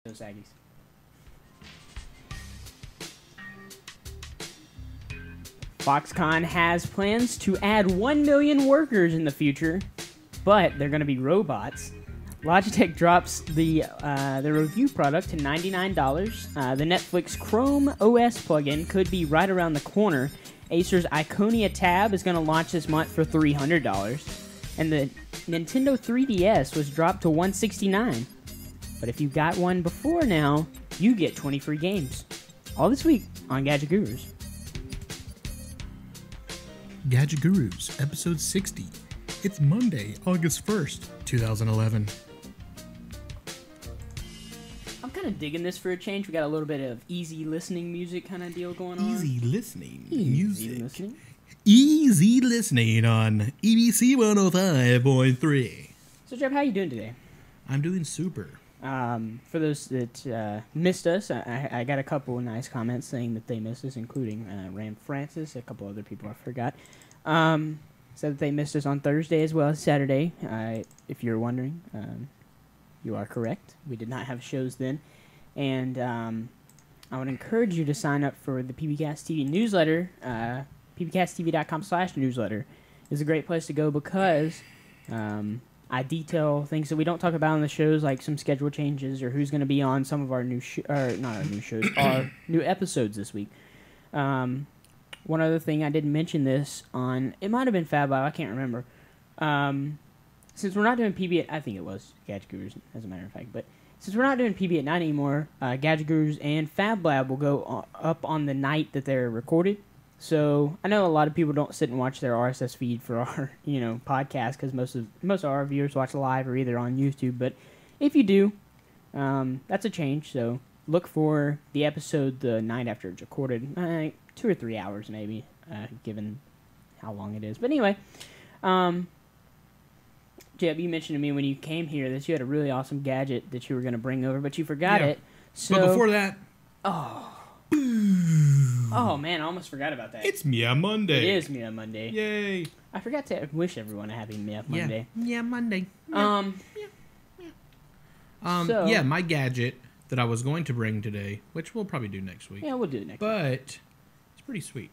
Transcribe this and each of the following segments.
Those Aggies. Foxconn has plans to add 1 million workers in the future, but they're going to be robots. Logitech drops the Revue product to $99. The Netflix Chrome OS plugin could be right around the corner. Acer's Iconia tab is going to launch this month for $300. And the Nintendo 3DS was dropped to $169. But if you got one before now, you get 20 free games. All this week on Gadget Gurus. Gadget Gurus, episode 60. It's Monday, August 1st, 2011. I'm kind of digging this for a change. We got a little bit of easy listening music kind of deal going on. Easy listening Easy music. listening. Easy listening on EBC 105.3. So, Jeff, how you doing today? I'm doing super. For those that missed us, I got a couple of nice comments saying that they missed us, including Ram Francis, a couple other people I forgot. Said that they missed us on Thursday as well as Saturday. If you're wondering, you are correct. We did not have shows then. And I would encourage you to sign up for the pbcasttv newsletter. pbcasttv.com/newsletter is a great place to go because I detail things that we don't talk about on the shows, like some schedule changes or who's going to be on some of our new our new episodes this week. One other thing, I didn't mention this on, it might have been Fab Lab, I can't remember. Since we're not doing PB at, I think it was Gadget Gurus, as a matter of fact, but since we're not doing PB at night anymore, Gadget Gurus and Fab Lab will go up on the night that they're recorded. So I know a lot of people don't sit and watch their RSS feed for our, podcast, because most of our viewers watch live or either on YouTube. But if you do, that's a change. So look for the episode the night after it's recorded, 2 or 3 hours maybe, given how long it is. But anyway, Jeb, you mentioned to me when you came here that you had a really awesome gadget that you were going to bring over, but you forgot it. So, but before that, oh man, I almost forgot about that. it's Mia Monday. It is Mia Monday. Yay. I forgot to wish everyone a happy Mia Monday. Yeah, Monday. So, my gadget that I was going to bring today, which we'll probably do next week. Yeah, we'll do it next week. But it's pretty sweet.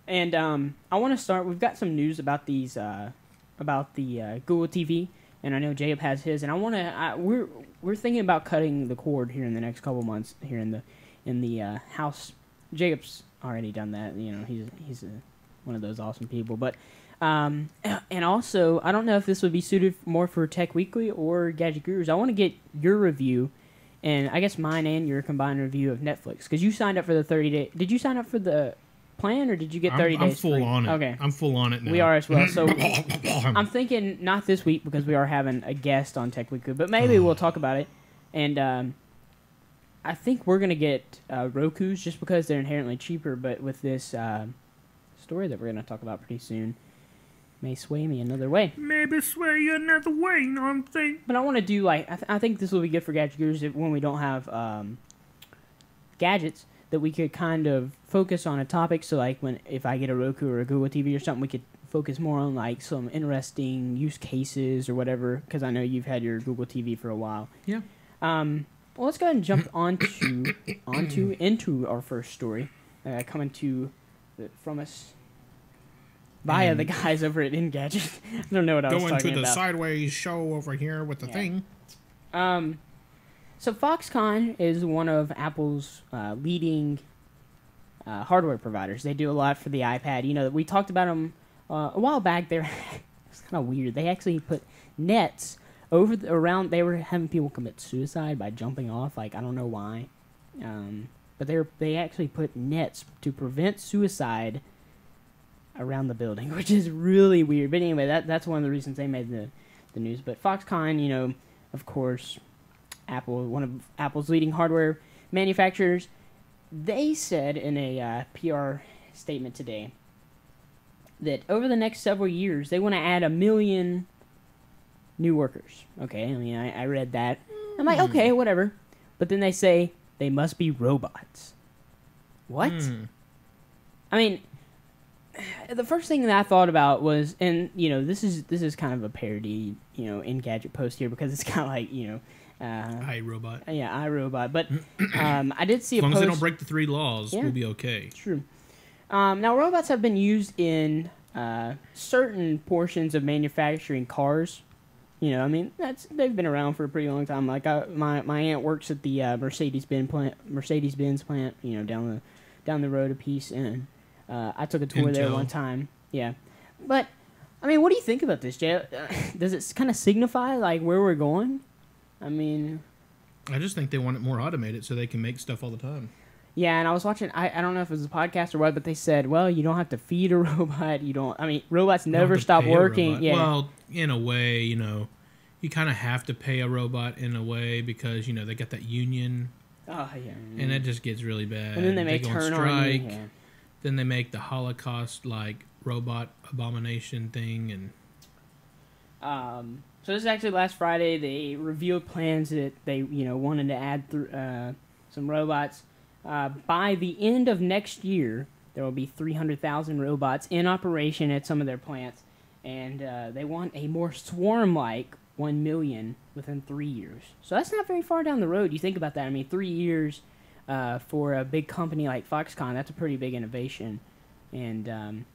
And I want to start. We've got some news about these, about the Google TV, and I know Jacob has his. And I want to. We're thinking about cutting the cord here in the next couple months here in the house. Jacob's already done that. He's one of those awesome people. But and also, I don't know if this would be suited more for Tech Weekly or Gadget Gurus. I want to get your review, and I guess mine and your combined review of Netflix, because you signed up for the 30-day. Did you sign up for the plan, or did you get 30 days I'm full free? on it. Okay. I'm full on it now. We are as well. So I'm thinking not this week because we are having a guest on Tech Weekly, but maybe we'll talk about it. And I think we're going to get Rokus just because they're inherently cheaper, but with this story that we're going to talk about pretty soon, may sway me another way. Maybe sway you another way, you know what I'm saying? But I want to do, like, I think this will be good for Gadget Gurus when we don't have gadgets, that we could kind of focus on a topic. So, like, if I get a Roku or a Google TV or something, we could focus more on, like, some interesting use cases or whatever, because I know you've had your Google TV for a while. Yeah. Well, let's go ahead and jump into our first story, coming from us via the guys over at Engadget. I don't know what I was talking about. Going to the sideways show over here with the thing. So Foxconn is one of Apple's leading hardware providers. They do a lot for the iPad. We talked about them a while back. It's kind of weird. They actually put nets around. They were having people commit suicide by jumping off. Like, I don't know why, but they actually put nets to prevent suicide around the building, which is really weird. But anyway, that's one of the reasons they made the news. But Foxconn, of course, Apple, one of Apple's leading hardware manufacturers, they said in a PR statement today that over the next several years they want to add 1 million new workers. Okay, I read that. I'm like, okay, whatever. But then they say they must be robots. What? I mean, the first thing that I thought about was, and this is kind of a parody, Engadget post here, because it's kind of like iRobot. Yeah, iRobot. But I did see as a long post. as they don't break the 3 laws, Yeah. we'll be okay. True. Now, robots have been used in certain portions of manufacturing cars. You know, I mean, they've been around for a pretty long time. Like my aunt works at the Mercedes-Benz plant. You know, down the road a piece, and I took a tour there one time. Yeah, but I mean, what do you think about this, Jay? Does it kind of signify like where we're going? I mean, I just think they want it more automated so they can make stuff all the time. yeah, and I was watching. I don't know if it was a podcast or what, but they said, well, you don't have to feed a robot. You don't. I mean, robots never stop working. Yeah. Well, in a way, you know, you kind of have to pay a robot in a way because, you know, they got that union. Oh, yeah. And it just gets really bad. And then they go turn on strike. on you. Yeah. Then they make the Holocaust, like, robot abomination thing. And so this is actually last Friday. They revealed plans that they, you know, wanted to add some robots. By the end of next year, there will be 300,000 robots in operation at some of their plants. And they want a more swarm-like 1 million within 3 years. So that's not very far down the road. You think about that. I mean, 3 years for a big company like Foxconn, that's a pretty big innovation. And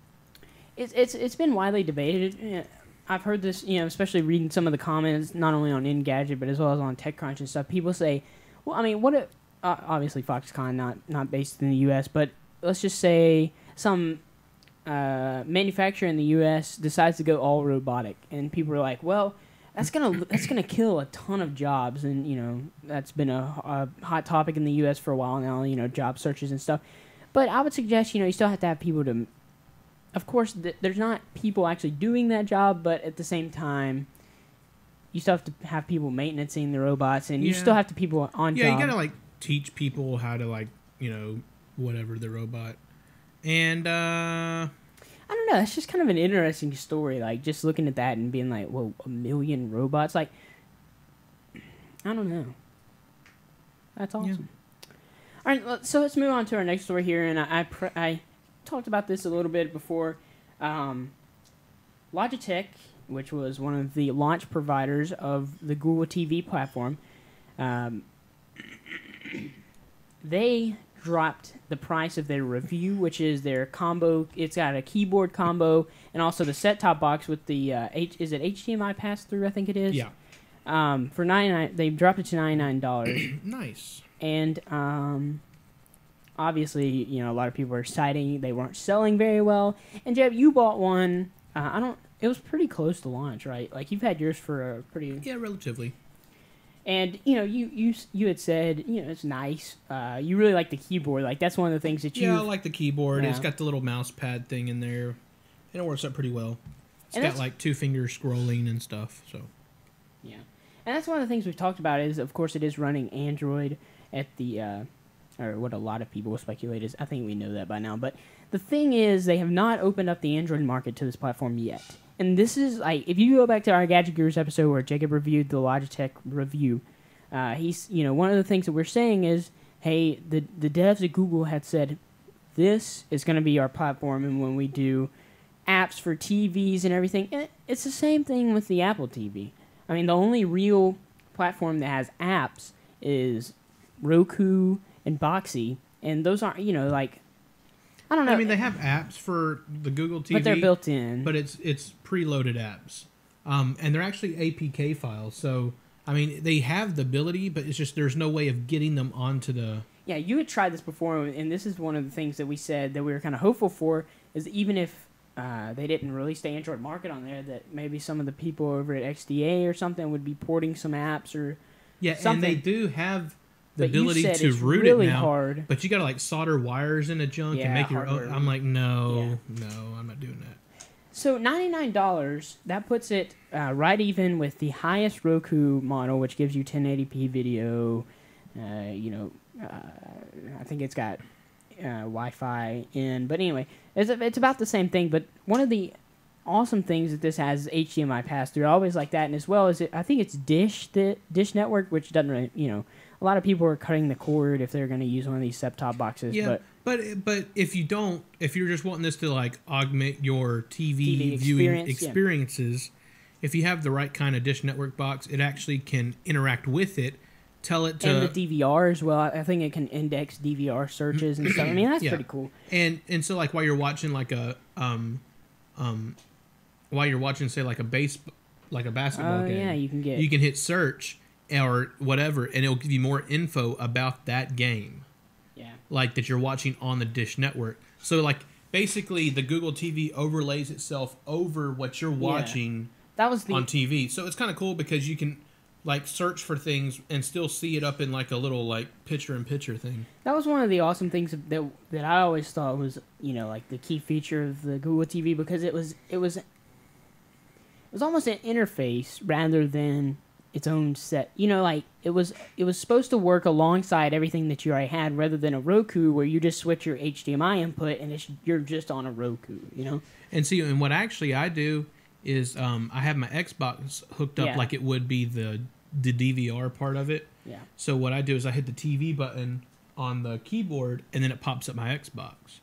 it's been widely debated. I've heard this, you know, especially reading some of the comments, not only on Gadget, but as well as on TechCrunch and stuff. People say, well, I mean, what if, obviously Foxconn not based in the U.S., but let's just say some manufacturer in the U.S. decides to go all robotic, and people are like, well, that's gonna kill a ton of jobs, and you know that's been a hot topic in the U.S. for a while now. You know, job searches and stuff. But I would suggest, you know, you still have to have people to. Of course, there's not people actually doing that job, but at the same time, you still have to have people maintaining the robots, and you still have to people on job. Yeah, you gotta like teach people how to like, you know, whatever the robot. And I don't know, it's just kind of an interesting story, like just looking at that and being like, whoa, 1 million robots, like I don't know. That's awesome. Yeah. All right, so let's move on to our next story here, and I talked about this a little bit before. Logitech, which was one of the launch providers of the Google TV platform, they dropped the price of their Revue, which is their combo. It's got a keyboard combo and also the set-top box with the is it HDMI pass-through? I think it is. Yeah. For $99, they dropped it to $99. Nice. And obviously, you know, a lot of people are citing they weren't selling very well. And Jeb, you bought one. It was pretty close to launch, right? Like you've had yours for a pretty. Yeah, relatively. And you know, you had said, you know, it's nice. You really like the keyboard. Like that's one of the things that you. Yeah, I like the keyboard. Yeah. It's got the little mouse pad thing in there, and it works out pretty well. It's got like 2-finger scrolling and stuff. So. Yeah, and that's one of the things we've talked about. Is of course it is running Android at the, or what a lot of people speculate is. I think we know that by now. But the thing is, they have not opened up the Android market to this platform yet. And this is, like, if you go back to our Gadget Gurus episode where Jacob reviewed the Logitech Revue, he's, you know, one of the things that we're saying is, hey, the devs at Google had said, this is going to be our platform, and when we do apps for TVs and everything, it's the same thing with the Apple TV. I mean, the only real platform that has apps is Roku and Boxy, and those aren't, you know, like, I don't know. I mean, they have apps for the Google TV, but they're built in. But it's preloaded apps, and they're actually APK files. So I mean, they have the ability, but it's just there's no way of getting them onto the. Yeah, you had tried this before, and this is one of the things that we said that we were kind of hopeful for is even if they didn't release the Android market on there, that maybe some of the people over at XDA or something would be porting some apps or something. And they do have the but ability to root really it now, hard. but you got to like solder wires in a junk and make your own. I'm like, no, I'm not doing that. So $99, that puts it right even with the highest Roku model, which gives you 1080p video. You know, I think it's got Wi-Fi in, but anyway, it's about the same thing. But one of the awesome things that this has is HDMI pass-through. I always like that, and as well as I think it's Dish Network, which doesn't really, you know. A lot of people are cutting the cord if they're going to use one of these set-top boxes. Yeah, but if you're just wanting this to like augment your TV viewing experiences, if you have the right kind of Dish Network box, it actually can interact with it, tell it to... And the DVR as well. I think it can index DVR searches and stuff. I mean, that's pretty cool. And so, like, while you're watching, like, while you're watching, say, like a basketball game, yeah, you can hit search or whatever, and it'll give you more info about that game. Yeah. Like, that you're watching on the Dish Network. So, like, basically, the Google TV overlays itself over what you're watching on TV. So, it's kind of cool because you can, like, search for things and still see it up in, like, a little, like, picture-in-picture thing. That was one of the awesome things that I always thought was, you know, like, the key feature of the Google TV, because it was almost an interface rather than its own set. You know, like, it was supposed to work alongside everything that you already had, rather than a Roku where you just switch your HDMI input and you're just on a Roku, you know? And see, and what actually I do is I have my Xbox hooked up like it would be the DVR part of it. Yeah. So what I do is I hit the TV button on the keyboard, and then it pops up my Xbox.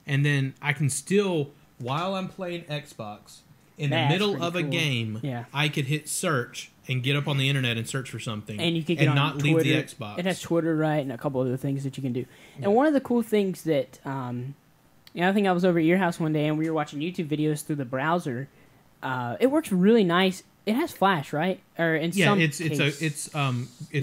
And then I can still, while I'm playing Xbox, in the middle of a game, I could hit search and get up on the internet and search for something, and you could get and on not Twitter. leave the Xbox. It has Twitter, right, and a couple other things that you can do. Yeah. And one of the cool things that, I think I was over at your house one day and we were watching YouTube videos through the browser. It works really nice. It has Flash, right? Or in some case. It's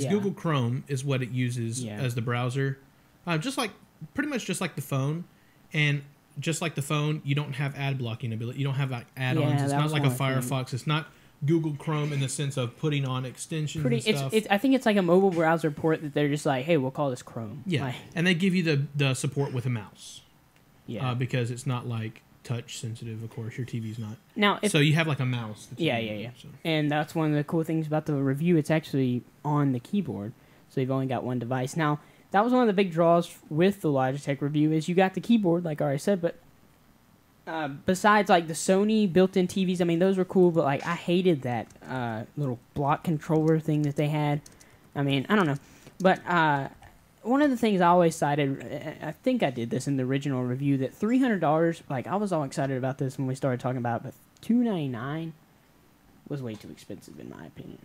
Google Chrome is what it uses as the browser, pretty much just like the phone, and. Just like the phone, you don't have ad blocking ability. You don't have like add-ons. Yeah, it's not like a Firefox. It's not Google Chrome in the sense of putting on extensions and stuff. I think it's like a mobile browser port that they're just like, hey, we'll call this Chrome. Yeah, like, and they give you the support with a mouse. Yeah. Because it's not like touch sensitive. Of course, your TV's not. Now, so you have like a mouse. Yeah. So. And that's one of the cool things about the Revue. It's actually on the keyboard, so you've only got one device now. That was one of the big draws with the Logitech Revue is you got the keyboard, like I already said, but besides like the Sony built-in TVs, I mean, those were cool, but like I hated that little block controller thing that they had. I mean, I don't know. But one of the things I always cited, I think I did this in the original review, that $300, like I was all excited about this when we started talking about it, but $299 was way too expensive in my opinion.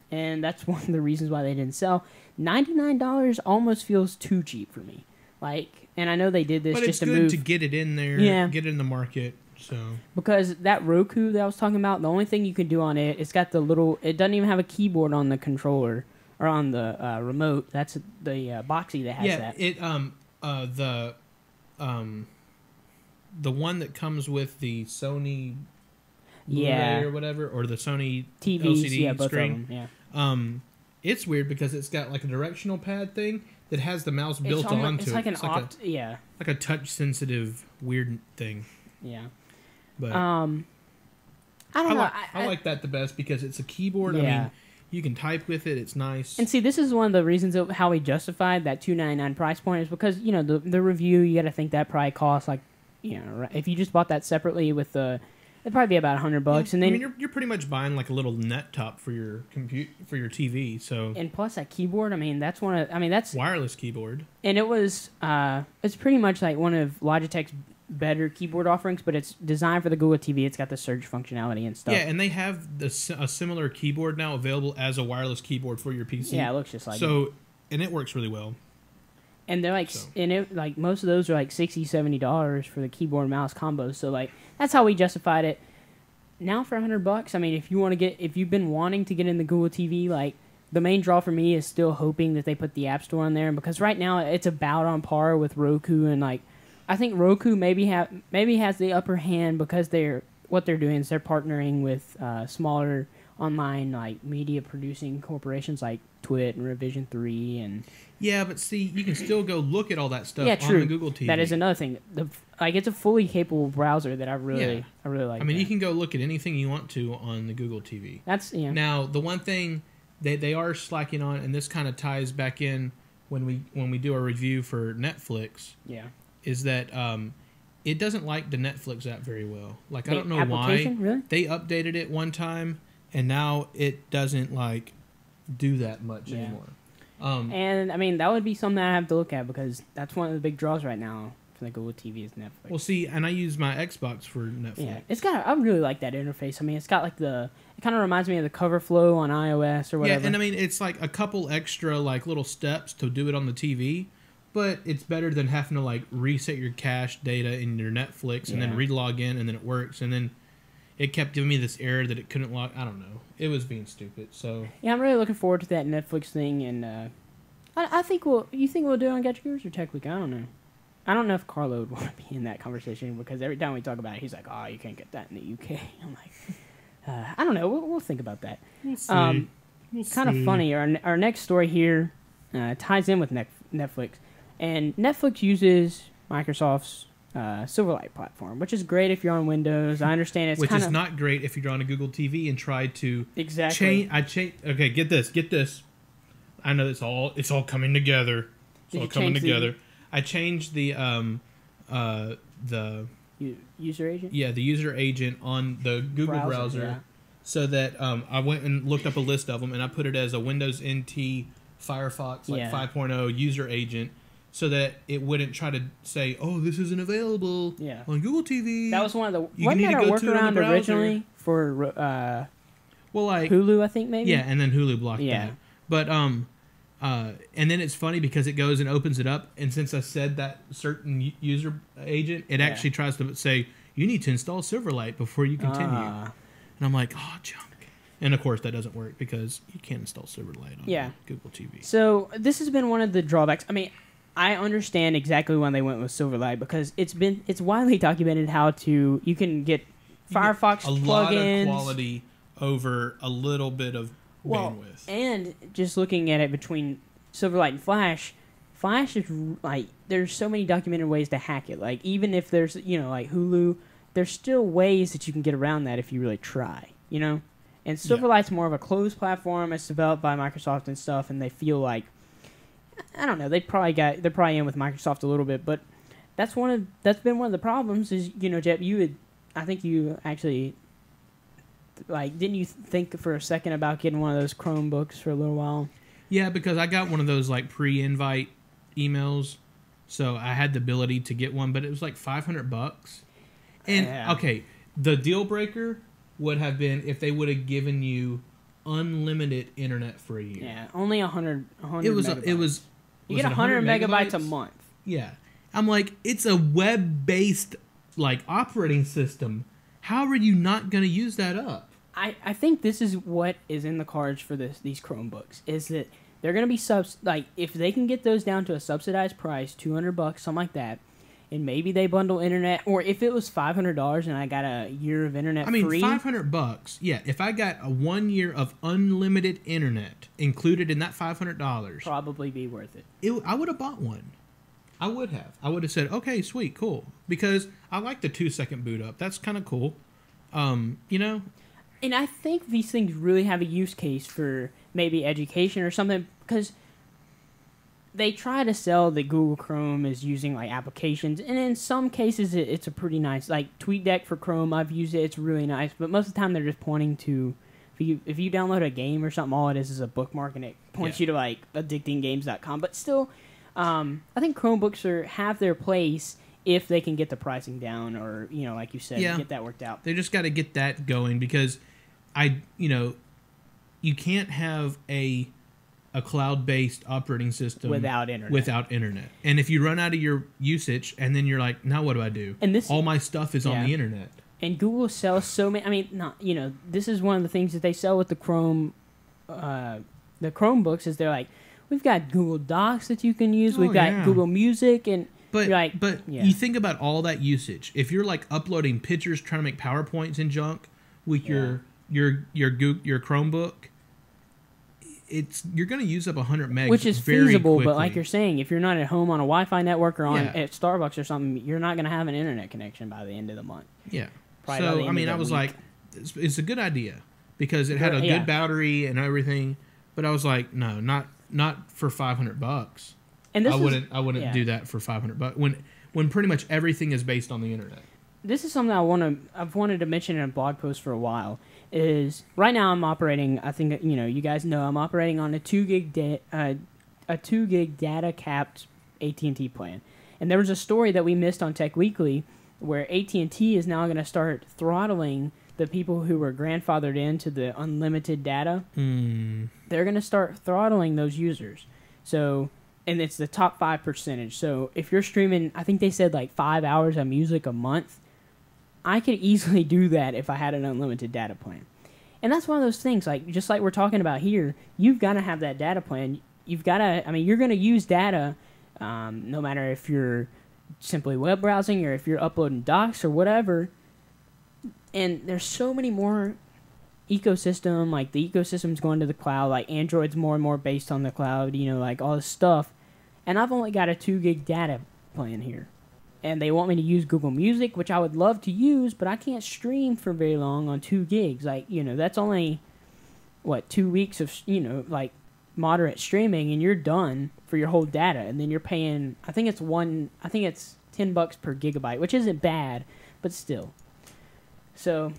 And that's one of the reasons why they didn't sell. $99 almost feels too cheap for me. Like, and I know they did this just to move. But it's good to get it in there, get it in the market. So because that Roku that I was talking about, the only thing you can do on it, it's got the little. It doesn't even have a keyboard on the controller or on the remote. That's the Boxy that has that. The one that comes with the Sony Blu-ray or whatever, or the Sony TVs, LCD both screen. of them, it's weird because it's got like a directional pad thing that has the mouse built onto it. It's like like a touch sensitive weird thing. Yeah. But I don't know. I like that the best because it's a keyboard. I mean, you can type with it. It's nice. And see, this is one of the reasons of how we justified that $299 price point is because the Revue. You got to think that probably costs like if you just bought that separately with the. It'd probably be about $100, and then I mean, you're pretty much buying like a little net top for your for your TV. So and plus that keyboard, that's wireless keyboard, and it was it's pretty much like one of Logitech's better keyboard offerings, but it's designed for the Google TV. It's got the surge functionality and stuff. Yeah, and they have a similar keyboard now available as a wireless keyboard for your PC. Yeah, it looks just like it. And it works really well. And they're like, most of those are like $60, $70 for the keyboard and mouse combos. So like, that's how we justified it. Now for $100, I mean, if you've been wanting to get in the Google TV, like the main draw for me is still hoping that they put the App Store on there, because right now it's about on par with Roku, and like, I think Roku maybe has the upper hand because what they're doing is they're partnering with smaller online like media producing corporations like Twit and Revision 3 and but see, you can still go look at all that stuff on the Google TV. That is another thing. It's a fully capable browser that I really like. I mean, you can go look at anything you want to on the Google TV. Now, the one thing they are slacking on, and this kind of ties back in when we do our review for Netflix. Yeah. Is that it doesn't like the Netflix app very well. Like, I don't know why. Really? They updated it one time, and now it doesn't like do that much anymore. And I mean, that would be something I have to look at because that's one of the big draws right now for and the Google TV is Netflix. Well, see, and I use my Xbox for Netflix. Yeah, I really like that interface. I mean, it's got like it kind of reminds me of the cover flow on iOS or whatever. Yeah, and I mean, it's like a couple extra like little steps to do it on the TV, but it's better than having to like reset your cache data in your Netflix and then re-log in and then it works, and then it kept giving me this error that it couldn't log. I don't know. It was being stupid. So yeah, I'm really looking forward to that Netflix thing, and I think you think we'll do it on Gadget Gurus or Tech Week? I don't know. I don't know if Carlo would want to be in that conversation because every time we talk about it, he's like, "Oh, you can't get that in the UK." I'm like, I don't know. We'll think about that. We'll see. Kind of funny. Our next story here ties in with Netflix, and Netflix uses Microsoft's Silverlight platform, which is great if you're on Windows. I understand it's which is not great if you're on a Google TV and try to exactly. Okay, get this. I know it's all coming together. It's all coming together. I changed the user agent. Yeah, the user agent on the Google browser so that I went and looked up a list of them and I put it as a Windows NT Firefox 5.0 user agent so that it wouldn't try to say, "Oh, this isn't available on Google TV." That was one of the wasn't that a workaround originally for like Hulu, I think maybe. Yeah, and then Hulu blocked that. But and then it's funny because it goes and opens it up, and since I said that certain user agent, it actually tries to say, "You need to install Silverlight before you continue." And I'm like, "Oh, junk." And of course that doesn't work because you can't install Silverlight on Google TV. So this has been one of the drawbacks. I mean, I understand exactly when they went with Silverlight because it's widely documented how you can get Firefox plugins. A lot of quality over a little bit of bandwidth. And just looking at it between Silverlight and Flash is like there's so many documented ways to hack it. Like even if there's like Hulu, there's still ways that you can get around that if you really try. And Silverlight's more of a closed platform. It's developed by Microsoft and stuff, and they feel like I don't know. They're probably in with Microsoft a little bit, but that's been one of the problems. Is Jeff, I think you actually. Like, didn't you think for a second about getting one of those Chromebooks for a little while? Yeah, because I got one of those like pre-invite emails, so I had the ability to get one, but it was like $500. And okay, the deal breaker would have been if they would have given you unlimited internet for a year. Yeah, only 100 It was. You get 100 megabytes a month. Yeah, I'm like, it's a web-based like operating system. How are you not going to use that up? I think this is what is in the cards for these Chromebooks, is that they're going to be like if they can get those down to a subsidized price, $200, something like that, and maybe they bundle internet, or if it was $500 and I got a year of internet free. $500, yeah. If I got a 1 year of unlimited internet included in that $500, probably be worth it. I would have bought one. I would have said, okay, sweet, cool. Because I like the 2-second boot up. That's kind of cool. And I think these things really have a use case for maybe education or something, because they try to sell that Google Chrome is using like applications, and in some cases it's a pretty nice, like TweetDeck for Chrome. I've used it; it's really nice. But most of the time they're just pointing to if you download a game or something, all it is a bookmark, and it points you to like addictinggames.com. But still. I think Chromebooks have their place if they can get the pricing down, or like you said, get that worked out. They just got to get that going because you can't have a cloud-based operating system without internet. And if you run out of your usage, and then you're like, now what do I do? And all my stuff is on the internet. And Google sells so many. I mean, this is one of the things that they sell with the Chromebooks is they're like. We've got Google Docs that you can use. We've got Google Music, but you think about all that usage. If you're like uploading pictures, trying to make PowerPoints and junk with your Chromebook, you're going to use up 100 megs, which is very feasible. quickly. But like you're saying, if you're not at home on a Wi-Fi network or at Starbucks or something, you're not going to have an internet connection by the end of the month. Yeah. So I mean, I was like, it's a good idea because it had a good battery and everything. But I was like, no, not for $500. And I wouldn't do that for $500 when pretty much everything is based on the internet. This is something I've wanted to mention in a blog post for a while. Is right now I'm operating. I think you guys know I'm operating on a 2 gig data capped AT&T plan, And there was a story that we missed on Tech Weekly where AT&T is now going to start throttling the people who were grandfathered into the unlimited data. They're going to start throttling those users. So, and it's the top 5%. So if you're streaming, I think they said like 5 hours of music a month, I could easily do that if I had an unlimited data plan. And that's one of those things, like just like we're talking about here, you've got to have that data plan. You've got to, I mean, you're going to use data no matter if you're simply web browsing or if you're uploading docs or whatever. And there's so many more ecosystem, like the ecosystem's going to the cloud, like Android's more and more based on the cloud, you know, like all this stuff. And I've only got a 2 gig data plan here. And they want me to use Google Music, which I would love to use, but I can't stream for very long on 2 gigs. Like, you know, that's only, 2 weeks of, you know, like moderate streaming, and you're done for your whole data. And then you're paying, I think it's $10 per gigabyte, which isn't bad, but still. So,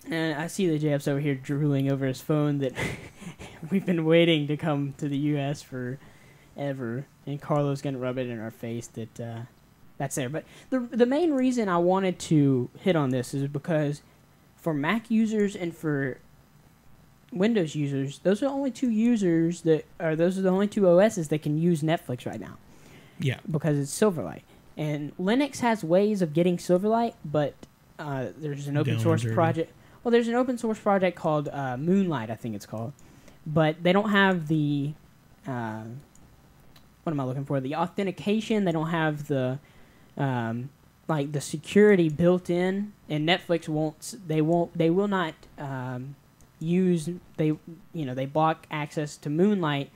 and I see the JF's over here drooling over his phone that we've been waiting to come to the U.S. forever, and Carlo's going to rub it in our face that that's there. But the main reason I wanted to hit on this is because for Mac users and for Windows users, those are the only 2 users those are the only 2 OSs that can use Netflix right now. Yeah. Because it's Silverlight. And Linux has ways of getting Silverlight, but there's an open source project. Well, there's an open source project called Moonlight, I think it's called. But they don't have the what am I looking for? The authentication. They don't have the like the security built in, and Netflix they will not they block access to Moonlight,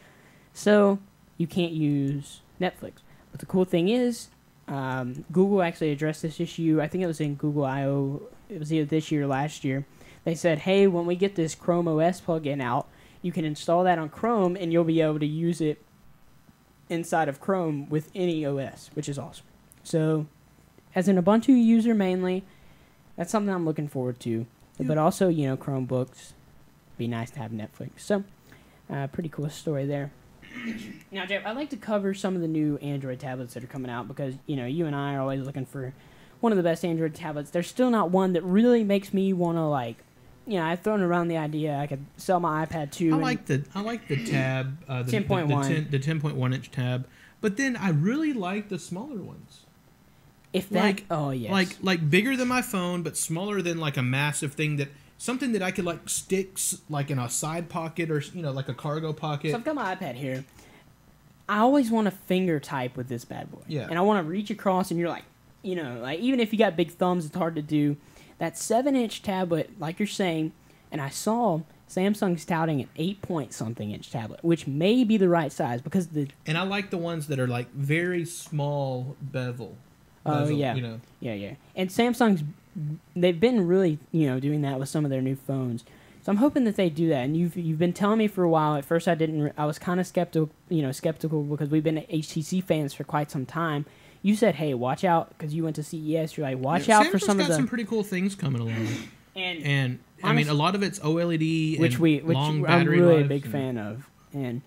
so you can't use Netflix. But the cool thing is, Google actually addressed this issue. I think it was in Google I/O. It was either this year or last year. They said, hey, when we get this Chrome OS plugin out, you can install that on Chrome, and you'll be able to use it inside of Chrome with any OS, which is awesome. So, as an Ubuntu user mainly, that's something I'm looking forward to. Yeah. But also, you know, Chromebooks, be nice to have Netflix. So, pretty cool story there. Now, Jeff, I'd like to cover some of the new Android tablets that are coming out because, you know, you and I are always looking for one of the best Android tablets. There's still not one that really makes me want to, like, you know, I've thrown around the idea I could sell my iPad 2. I like the tab, the 10.1, the 10.1 inch tab, but then I really like the smaller ones. If that, like, oh yes, like bigger than my phone, but smaller than like a massive thing something that I could like stick like in a side pocket or, you know, like a cargo pocket. So I've got my iPad here. I always want to finger type with this bad boy. Yeah. And I want to reach across, and you're like, you know, like even if you got big thumbs, it's hard to do. That 7-inch tablet, like you're saying, and I saw Samsung's touting an 8-point-something-inch tablet, which may be the right size because the. And I like the ones that are like very small bezel. Oh yeah, you know. Yeah. And they've been really, you know, doing that with some of their new phones. So I'm hoping that they do that. And you've been telling me for a while. At first, I was kind of skeptical because we've been HTC fans for quite some time. You said, "Hey, watch out," because you went to CES. You're like, "Watch out for some of the." Samsung's got some pretty cool things coming along. And honestly, I mean, a lot of it's OLED, which long battery I'm really life a big fan of. And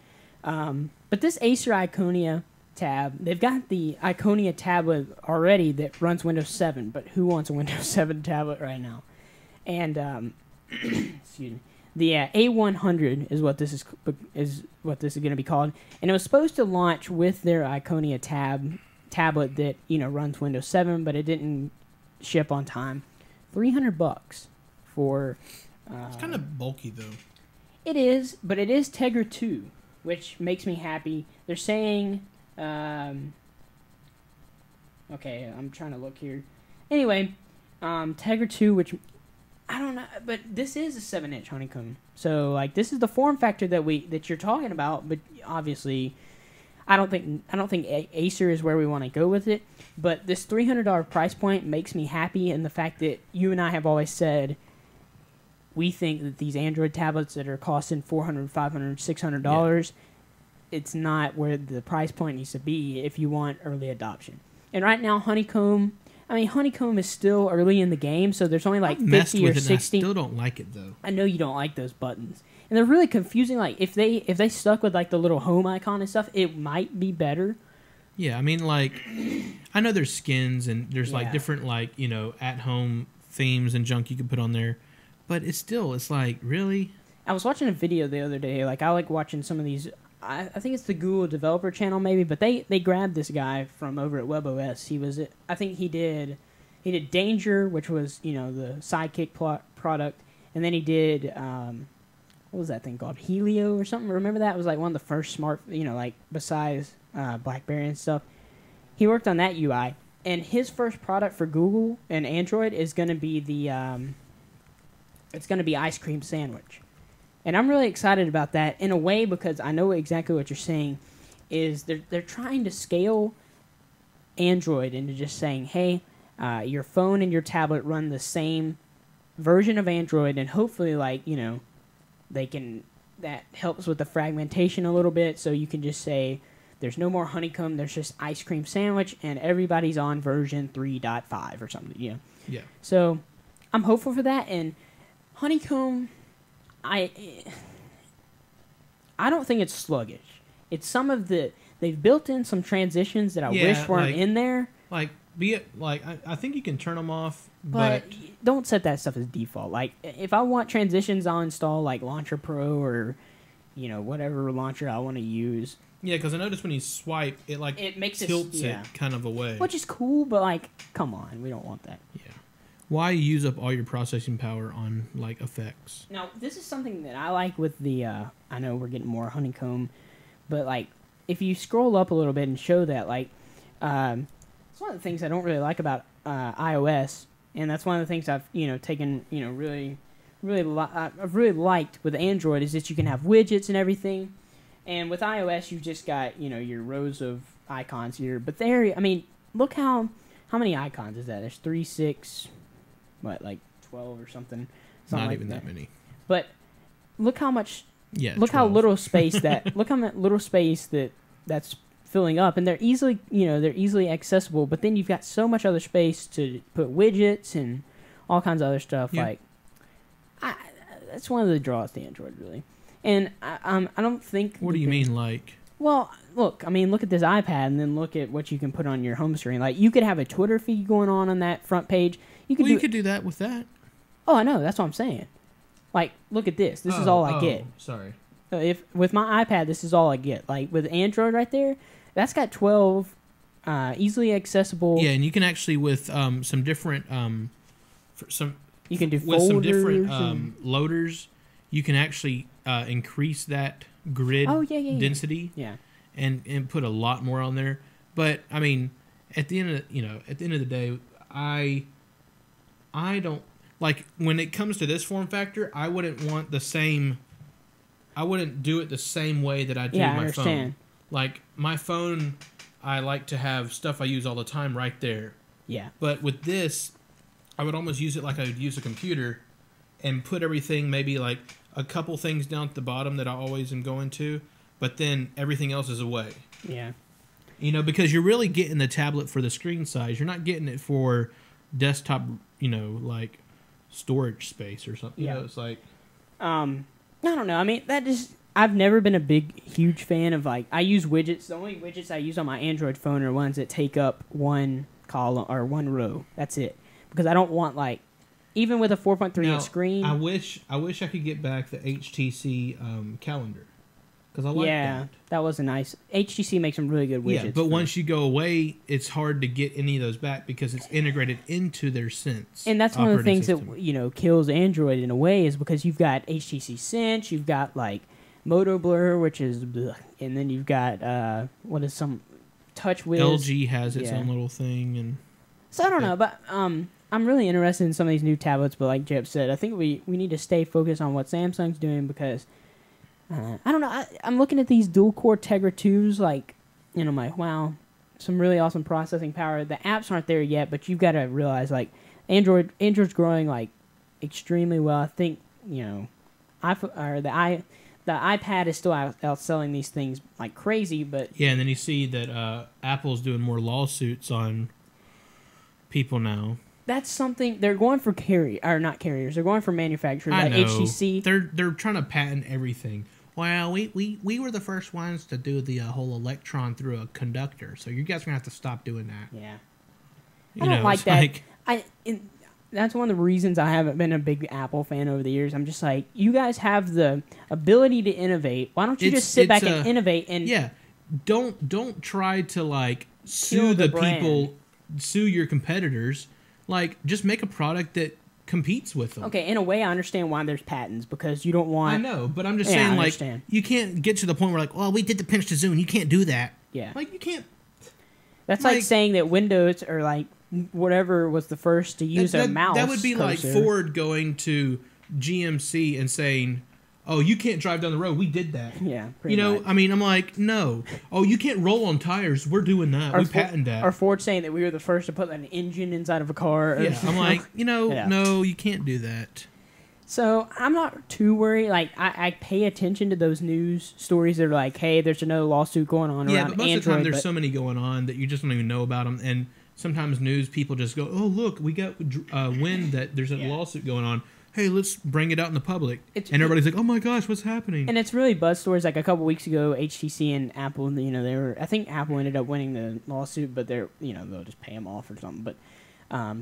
but this Acer Iconia tab, they've got the Iconia tablet already that runs Windows 7. But who wants a Windows 7 tablet right now? And excuse me. The A100 is what this is going to be called, and it was supposed to launch with their Iconia tablet that, you know, runs Windows 7, but it didn't ship on time. $300 for. It's kind of bulky though. It is, but it is Tegra 2, which makes me happy. They're saying, okay, I'm trying to look here. Anyway, Tegra 2, which I don't know, but this is a 7-inch honeycomb. So like this is the form factor that you're talking about, but obviously. I don't think Acer is where we want to go with it, but this $300 price point makes me happy, and the fact that you and I have always said we think that these Android tablets that are costing $400, $500, $600, it's not where the price point needs to be if you want early adoption. And right now, Honeycomb is still early in the game, so there's only like 50 or 60. I still don't like it though. I know you don't like those buttons. And they're really confusing. Like if they stuck with like the little home icon and stuff, it might be better. Yeah, I mean, like, I know there's skins and there's like different like at home themes and junk you can put on there, but it's like, really. I was watching a video the other day. Like, I like watching some of these. I think it's the Google developer channel maybe, but they grabbed this guy from over at WebOS. He did Danger, which was the Sidekick product, and then he did what was that thing called, Helio or something? Remember that? It was like one of the first smart, like besides BlackBerry and stuff. He worked on that UI, and his first product for Google and Android is going to be it's going to be Ice Cream Sandwich. And I'm really excited about that in a way because I know exactly what you're saying is they're trying to scale Android into just saying, hey, your phone and your tablet run the same version of Android, and hopefully, that helps with the fragmentation a little bit, so you can just say there's no more Honeycomb, there's just Ice Cream Sandwich, and everybody's on version 3.5 or something, Yeah. So I'm hopeful for that, and Honeycomb, I don't think it's sluggish. It's they've built in some transitions that I wish weren't in there. I think you can turn them off, but don't set that stuff as default. Like, if I want transitions, I'll install like Launcher Pro or whatever launcher I want to use. Yeah, because I noticed when you swipe, it makes tilts it kind of away, which is cool. But come on, we don't want that. Yeah. Why use up all your processing power on effects? Now, this is something that I like with the. I know we're getting more Honeycomb, but if you scroll up a little bit and show that, it's one of the things I don't really like about iOS, and that's one of the things I've taken I've really liked with Android is that you can have widgets and everything, and with iOS you've just got your rows of icons here. But look how many icons is that? There's 3, 6. 12 or something. Not even that many. But look how much. Yeah. Look 12. how little space that. Look how much little space that's filling up, and they're easily accessible. But then you've got so much other space to put widgets and all kinds of other stuff. Yeah. That's one of the draws to Android, really. And I don't think. What do you mean, like? Well, look at this iPad, and then look at what you can put on your home screen. You could have a Twitter feed going on that front page. You could do that with that. Oh, I know. That's what I'm saying. Look at this. This is all I get. Sorry. If with my iPad, this is all I get. With Android right there, that's got 12 easily accessible. Yeah, and you can actually with some different you can do with some different loaders. You can actually increase that grid density. Yeah. And put a lot more on there. But I mean, at the end of the day, I don't when it comes to this form factor, I wouldn't want the same. I wouldn't do it the same way that I do my phone. My phone, I like to have stuff I use all the time right there. Yeah. But with this, I would almost use it like I would use a computer, and put everything maybe a couple things down at the bottom that I always am going to, but then everything else is away. Yeah. Because you're really getting the tablet for the screen size. You're not getting it for desktop, storage space or something. Yeah. It's like... I don't know. I mean, I've never been a huge fan of, I use widgets. The only widgets I use on my Android phone are ones that take up one column or one row. That's it. Because I don't want, even with a 4.3-inch screen... I wish I could get back the HTC calendar. Because I like that. That was a nice... HTC makes some really good widgets. Yeah, but once you go away, it's hard to get any of those back because it's integrated into their Sense. And that's one of the things that, kills Android in a way is because you've got HTC Sense, you've got, Moto Blur, which is... Bleh, and then you've got, some TouchWiz. LG has its own little thing. And so I don't know, but I'm really interested in some of these new tablets, but like Jeb said, I think we need to stay focused on what Samsung's doing because... I don't know. I'm looking at these dual-core Tegra 2s, I'm like, wow, some really awesome processing power. The apps aren't there yet, but you've got to realize, Android's growing, extremely well. I think, the iPad is still outselling these things like crazy, but... Yeah, and then you see that Apple's doing more lawsuits on people now. That's something they're going for not carriers. They're going for manufacturers like HTC. They're trying to patent everything. well, we were the first ones to do the whole electron through a conductor, so you guys are going to have to stop doing that. Yeah. I don't like that. That's one of the reasons I haven't been a big Apple fan over the years. I'm just like, you guys have the ability to innovate. Why don't you just sit back and innovate? And yeah, don't try to like sue the people, sue your competitors. Like, just make a product that competes with them. Okay, in a way, I understand why there's patents, because you don't want... I know, but I'm just saying, like, you can't get to the point where, like, well, we did the pinch to zoom. You can't do that. Yeah. Like, you can't... That's like saying that Windows, or, like, whatever was the first to use a mouse That would be cursor. like Ford going to GMC and saying... Oh, you can't drive down the road. We did that. Yeah, pretty much. I mean, I'm like, no. Oh, you can't roll on tires. We're doing that. We patented that. Or Ford saying that we were the first to put an engine inside of a car. Yeah, I'm like, no, you can't do that. So I'm not too worried. Like, I pay attention to those news stories that are like, hey, there's another lawsuit going on around Android. Yeah, but most of the time there's so many going on that you just don't even know about them. And sometimes news people just go, oh, look, we got wind that there's a lawsuit going on. Hey, let's bring it out in the public. And everybody's like, oh my gosh, what's happening? And it's really buzz stories. Like a couple weeks ago, HTC and Apple, I think Apple ended up winning the lawsuit, but they'll just pay them off or something. But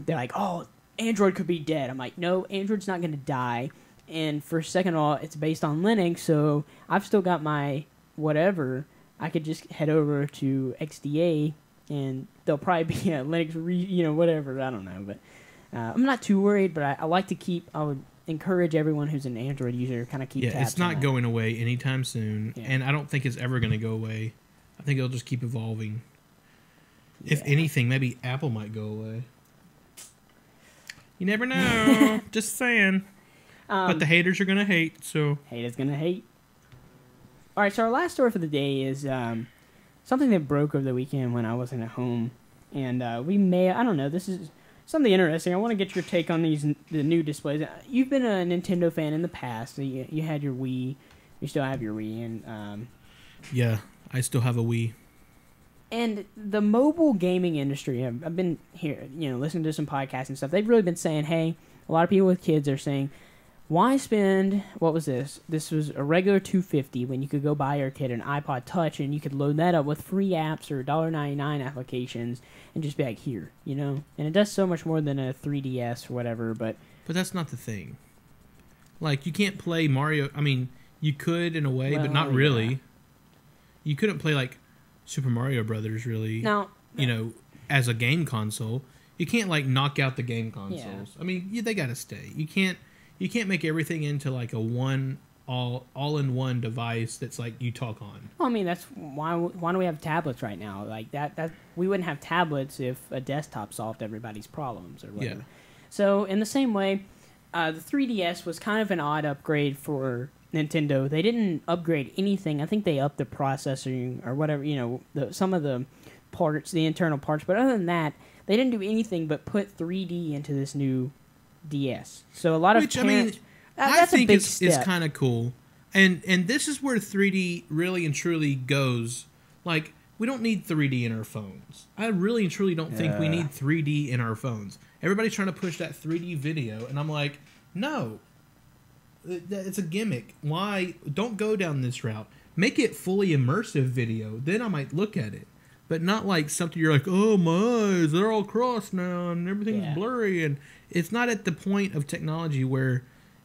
they're like, oh, Android could be dead. I'm like, no, Android's not going to die. And for second of all, it's based on Linux, so I've still got my whatever. I could just head over to XDA, and there'll probably be a Linux, whatever. I don't know, but... I'm not too worried, but I like to I would encourage everyone who's an Android user to kind of keep tabs on it's not that. going away anytime soon, and I don't think it's ever going to go away. I think it'll just keep evolving. Yeah. If anything, maybe Apple might go away. You never know. Just saying. But the haters are going to hate, so... Haters going to hate. All right, so our last story for the day is something that broke over the weekend when I wasn't at home. And I don't know, this is... something interesting. I want to get your take on the new displays. You've been a Nintendo fan in the past. You had your Wii. You still have your Wii. And yeah, I still have a Wii. And the mobile gaming industry, I've been here, listening to some podcasts and stuff. They've really been saying, hey, a lot of people with kids are saying, why spend, what was this? This was a regular $250 when you could go buy your kid an iPod Touch and you could load that up with free apps or $1.99 applications and just be like, here, And it does so much more than a 3DS or whatever, but... But that's not the thing. Like, you can't play Mario... I mean, you could in a way, but not really. Yeah. You couldn't play, like, Super Mario Brothers, really, now, as a game console. You can't, like, knock out the game consoles. Yeah. I mean, they gotta stay. You can't make everything into like a all-in-one device that's like you talk on. Well, I mean, that's why do we have tablets right now? Like that we wouldn't have tablets if a desktop solved everybody's problems or whatever. Yeah. So in the same way, the 3DS was kind of an odd upgrade for Nintendo. They didn't upgrade anything. I think they upped the processing or whatever, some of the parts, the internal parts. But other than that, they didn't do anything but put 3D into this new DS. So a lot of parents... I think it's kind of cool. And this is where 3D really and truly goes. Like, we don't need 3D in our phones. I really and truly don't think we need 3D in our phones. Everybody's trying to push that 3D video, and I'm like, no. It's a gimmick. Why? Don't go down this route. Make it fully immersive video. Then I might look at it. But not like something you're like, oh, my eyes, they're all crossed now, and everything's blurry, and it's not at the point of technology where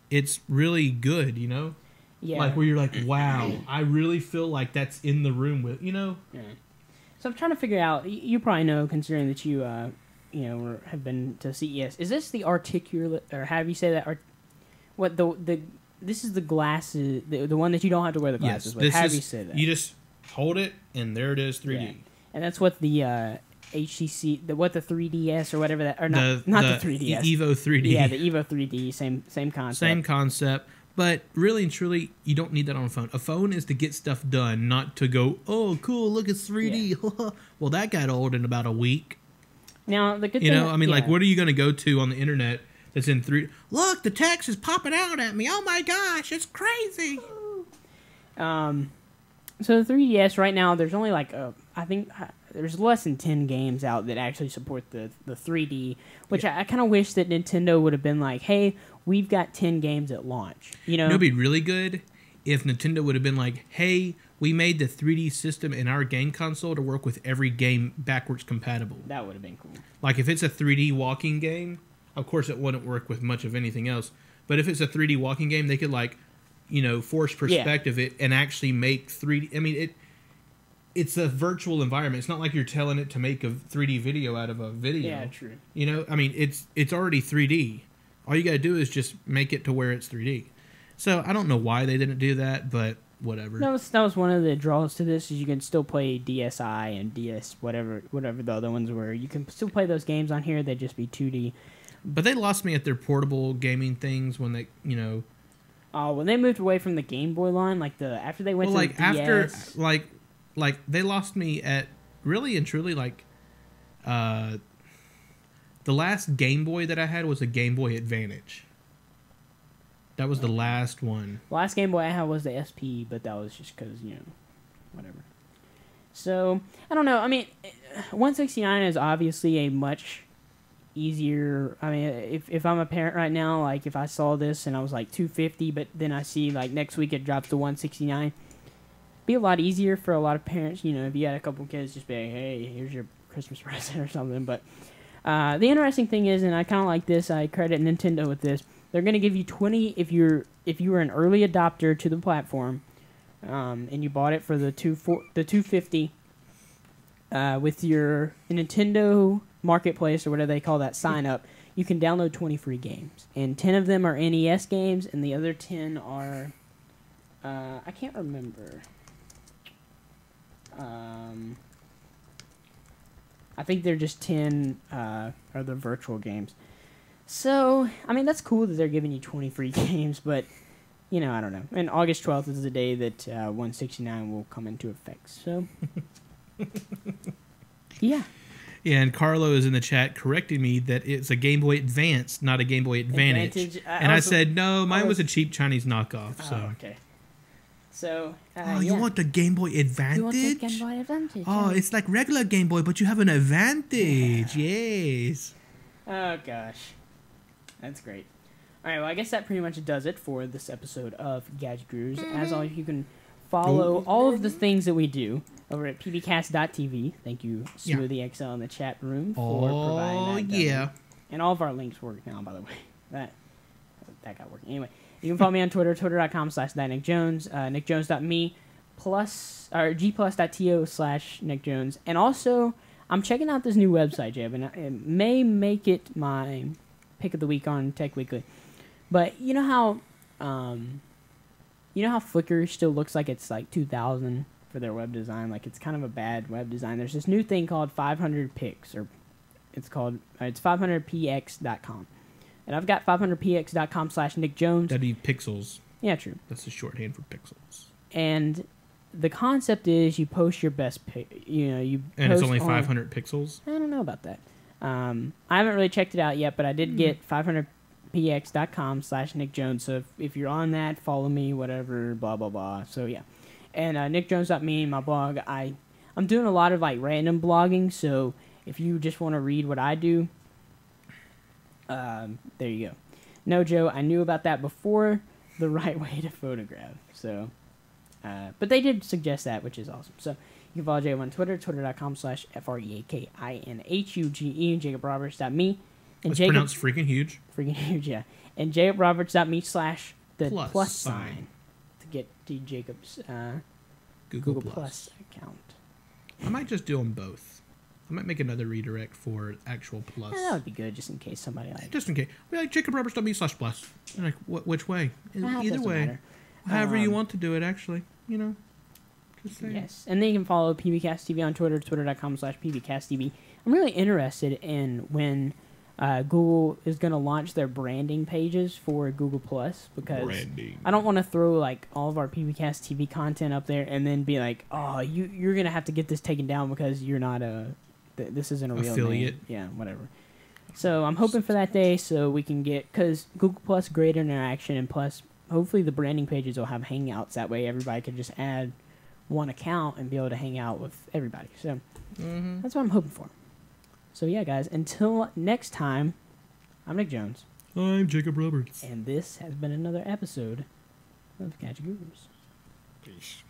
it's really good, Yeah. Like where you're like, wow, I really feel like that's in the room with, Yeah. So I'm trying to figure out, you probably know, considering that you, have been to CES. Is this the articulate, or how do you say that? This is the glasses, the one that you don't have to wear the glasses with. How do you say that? You just hold it, and there it is, 3D. Yeah. And that's what the HTC, the 3DS or whatever that, or not the 3DS, Evo 3D. Yeah, the Evo 3D, same concept. Same concept, but really and truly, you don't need that on a phone. A phone is to get stuff done, not to go, oh, cool, look, it's 3D. Yeah. Well, that got old in about a week. Now, the good thing, I mean, like, what are you going to go to on the internet that's in 3D? Look, the text is popping out at me. Oh my gosh, it's crazy. So the 3DS right now, there's only like I think there's less than 10 games out that actually support the 3D, which I kind of wish that Nintendo would have been like, hey, we've got 10 games at launch. It'd be really good if Nintendo would have been like, hey, we made the 3D system in our game console to work with every game backwards compatible. That would have been cool. Like, if it's a 3D walking game, of course it wouldn't work with much of anything else. But if it's a 3D walking game, they could, like, you know, force perspective it and actually make 3D... I mean, it's a virtual environment. It's not like you're telling it to make a 3D video out of a video. Yeah, true. You know, I mean, it's already 3D. All you got to do is just make it to where it's 3D. So, I don't know why they didn't do that, but... whatever. That was one of the draws to this, is you can still play DSi and DS, whatever the other ones were. You can still play those games on here, they'd just be 2D. But they lost me at their portable gaming things when they, you know... Oh, when they moved away from the Game Boy line, like after they went to like the DS... Like, they lost me at, really and truly, like, the last Game Boy that I had was a Game Boy Advantage. That was the last one. The last Game Boy I had was the SP, but that was just because, you know, whatever. So, I don't know. I mean, 169 is obviously a much easier... I mean, if I'm a parent right now, like, if I saw this and I was like 250, but then I see, like, next week it drops to 169, it'd be a lot easier for a lot of parents. You know, if you had a couple kids, just be like, hey, here's your Christmas present or something. But the interesting thing is, and I kind of like this, I credit Nintendo with this, they're going to give you 20 if you were an early adopter to the platform, and you bought it for the 250 with your Nintendo Marketplace or whatever they call that sign up. You can download 20 free games, and 10 of them are NES games, and the other 10 are I can't remember. I think they're just 10 are the virtual games. So, I mean, that's cool that they're giving you 20 free games, but, you know, I don't know. And August 12th is the day that 169 will come into effect, so... yeah. Yeah, and Carlo is in the chat correcting me that it's a Game Boy Advance, not a Game Boy Advantage. And I said, no, mine was a cheap Chinese knockoff, so... Oh, okay. So, you want the Game Boy Advantage? You want the Game Boy Advantage? Oh, it's like regular Game Boy, but you have an Advantage. Yes. Oh, gosh. That's great. All right, well, I guess that pretty much does it for this episode of Gadget Gurus. As always, you can follow all of the things that we do over at pbcast.tv. Thank you, Sue the XL in the chat room, for providing that. Yeah. And all of our links work now, by the way. That got working. Anyway, you can follow me on Twitter, twitter.com/thatnickjones, nickjones.me, or gplus.to/nickjones. And also, I'm checking out this new website, Jeb, and it may make it my pick of the week on Tech Weekly. But you know how Flickr still looks like it's like 2000 for their web design? Like, it's kind of a bad web design. There's this new thing called 500pix, or it's 500px.com. And I've got 500px.com/nickjones. That'd be pixels. Yeah, true. That's the shorthand for pixels. And the concept is you post your best pic. You know, you and it's only 500 pixels. I don't know about that. I haven't really checked it out yet, but I did get 500px.com/nickjones. So if you're on that, follow me, whatever, blah blah blah. So yeah, and nickjones.me, my blog. I'm doing a lot of like random blogging. So if you just want to read what I do, there you go. No, Joe, I knew about that before the right way to photograph. So, but they did suggest that, which is awesome. So you can follow Jacob on Twitter, twitter.com/FREAKINGE, and JacobRoberts.me. And it's pronounced freaking huge. Freaking huge, yeah. And JacobRoberts.me/the plus sign to get to Jacob's Google Plus account. I might just do them both. I might make another redirect for actual plus. Yeah, that would be good, just in case somebody like... Just in case. Be like JacobRoberts.me/plus. Like, which way? Either way. Matter. However you want to do it, actually. You know. Just saying. Yes. And then you can follow pbcasttv on Twitter, twitter.com/pbcasttv. I'm really interested in when Google is going to launch their branding pages for Google Plus, because I don't want to throw like all of our PBcast TV content up there and then be like, oh, you're going to have to get this taken down because you're not this isn't a real affiliate. Name. Yeah, whatever. So I'm hoping for that day so we can get, because Google Plus, great interaction, and plus hopefully the branding pages will have Hangouts. That way everybody can just add one account and be able to hang out with everybody. So that's what I'm hoping for. So yeah, guys, until next time, I'm Nick Jones. I'm Jacob Roberts. And this has been another episode of Gadget Gurus. Peace.